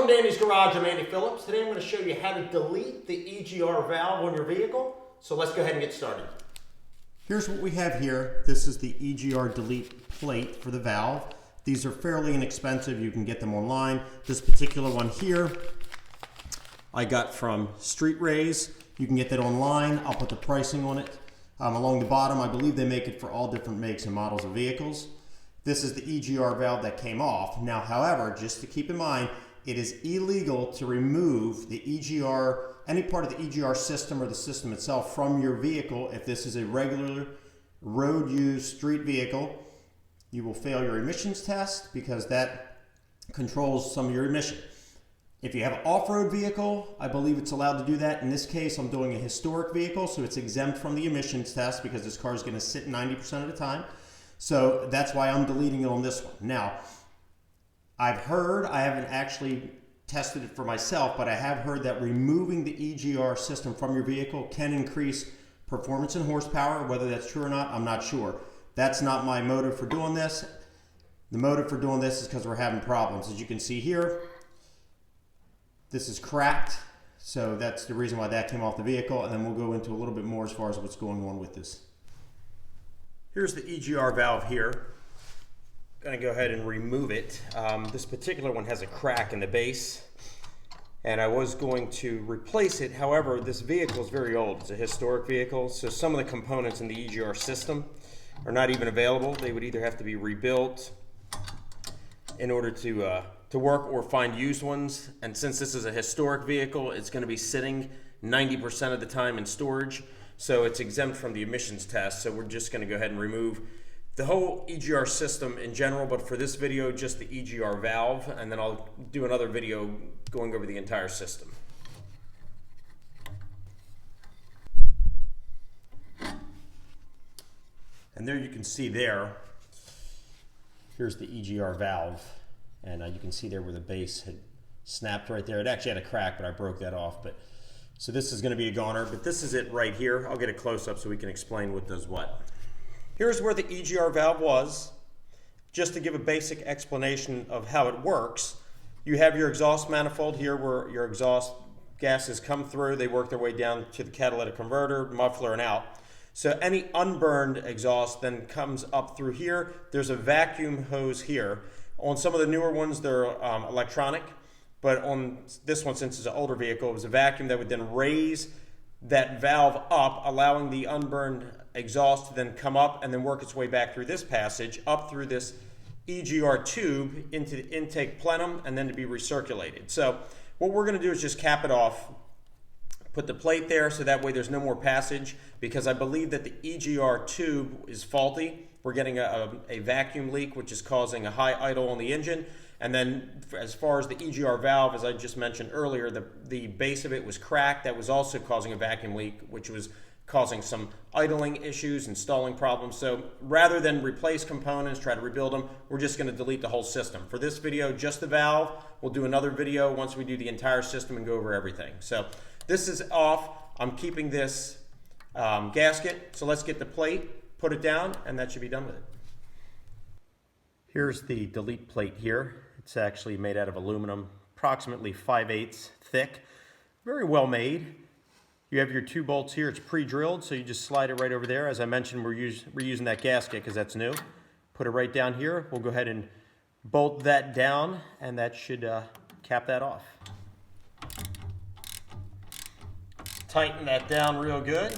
Danny's Garage. I'm Andy Phillips. Today I'm going to show you how to delete the EGR valve on your vehicle. So let's go ahead and get started. Here's what we have here. This is the EGR delete plate for the valve. These are fairly inexpensive. You can get them online. This particular one here I got from Street Rays. You can get that online. I'll put the pricing on it. Along the bottom, I believe they make it for all different makes and models of vehicles. This is the EGR valve that came off. Now, however, just to keep in mind, it is illegal to remove the EGR, any part of the EGR system or the system itself from your vehicle if this is a regular road-used street vehicle. You will fail your emissions test because that controls some of your emission. If you have an off-road vehicle, I believe it's allowed to do that. In this case, I'm doing a historic vehicle, so it's exempt from the emissions test because this car is going to sit 90% of the time. So that's why I'm deleting it on this one. Now, I've heard, I haven't actually tested it for myself, but I have heard that removing the EGR system from your vehicle can increase performance and horsepower. Whether that's true or not, I'm not sure. That's not my motive for doing this. The motive for doing this is because we're having problems. As you can see here, this is cracked. So that's the reason why that came off the vehicle. And then we'll go into a little bit more as far as what's going on with this. Here's the EGR valve here. Going to go ahead and remove it. This particular one has a crack in the base, and I was going to replace it. However, this vehicle is very old. It's a historic vehicle, so some of the components in the EGR system are not even available. They would either have to be rebuilt in order to work or find used ones. And since this is a historic vehicle, it's going to be sitting 90% of the time in storage. So it's exempt from the emissions test. So we're just going to go ahead and remove the whole EGR system in general, but for this video, just the EGR valve, and then I'll do another video going over the entire system. And there you can see there, here's the EGR valve, and you can see there where the base had snapped right there. It actually had a crack, but I broke that off. So this is going to be a goner, but this is it right here. I'll get a close-up so we can explain what does what. Here's where the EGR valve was. Just to give a basic explanation of how it works, you have your exhaust manifold here where your exhaust gases come through. They work their way down to the catalytic converter, muffler, and out. So any unburned exhaust then comes up through here. There's a vacuum hose here. On some of the newer ones, they're electronic. But on this one, since it's an older vehicle, it was a vacuum that would then raise that valve up, allowing the unburned exhaust to then come up and then work its way back through this passage, up through this EGR tube into the intake plenum, and then to be recirculated. So what we're going to do is just cap it off, put the plate there so that way there's no more passage, because I believe that the EGR tube is faulty. We're getting a vacuum leak, which is causing a high idle on the engine. And then as far as the EGR valve, as I just mentioned earlier, the base of it was cracked. That was also causing a vacuum leak, which was causing some idling issues and stalling problems. So rather than replace components, try to rebuild them, we're just going to delete the whole system. For this video, just the valve. We'll do another video once we do the entire system and go over everything. So this is off. I'm keeping this gasket. So let's get the plate, put it down, and that should be done with it. Here's the delete plate here. It's actually made out of aluminum, approximately 5/8 thick. Very well made. You have your 2 bolts here. It's pre-drilled, so you just slide it right over there. As I mentioned, we're using that gasket because that's new. Put it right down here. We'll go ahead and bolt that down, and that should cap that off. Tighten that down real good.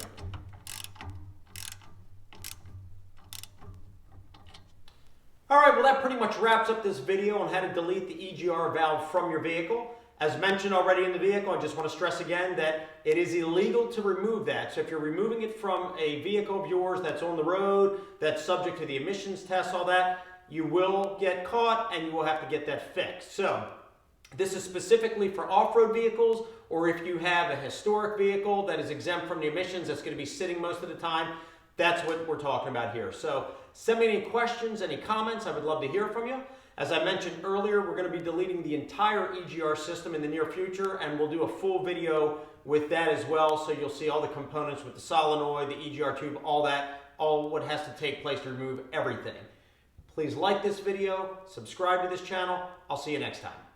All right, well that pretty much wraps up this video on how to delete the EGR valve from your vehicle. As mentioned already in the vehicle, I just want to stress again that it is illegal to remove that. So if you're removing it from a vehicle of yours that's on the road, that's subject to the emissions test, all that, you will get caught and you will have to get that fixed. So this is specifically for off-road vehicles, or if you have a historic vehicle that is exempt from the emissions that's going to be sitting most of the time, that's what we're talking about here. So send me any questions, any comments. I would love to hear from you. As I mentioned earlier, we're going to be deleting the entire EGR system in the near future, and we'll do a full video with that as well. So you'll see all the components with the solenoid, the EGR tube, all that, all what has to take place to remove everything. Please like this video, subscribe to this channel. I'll see you next time.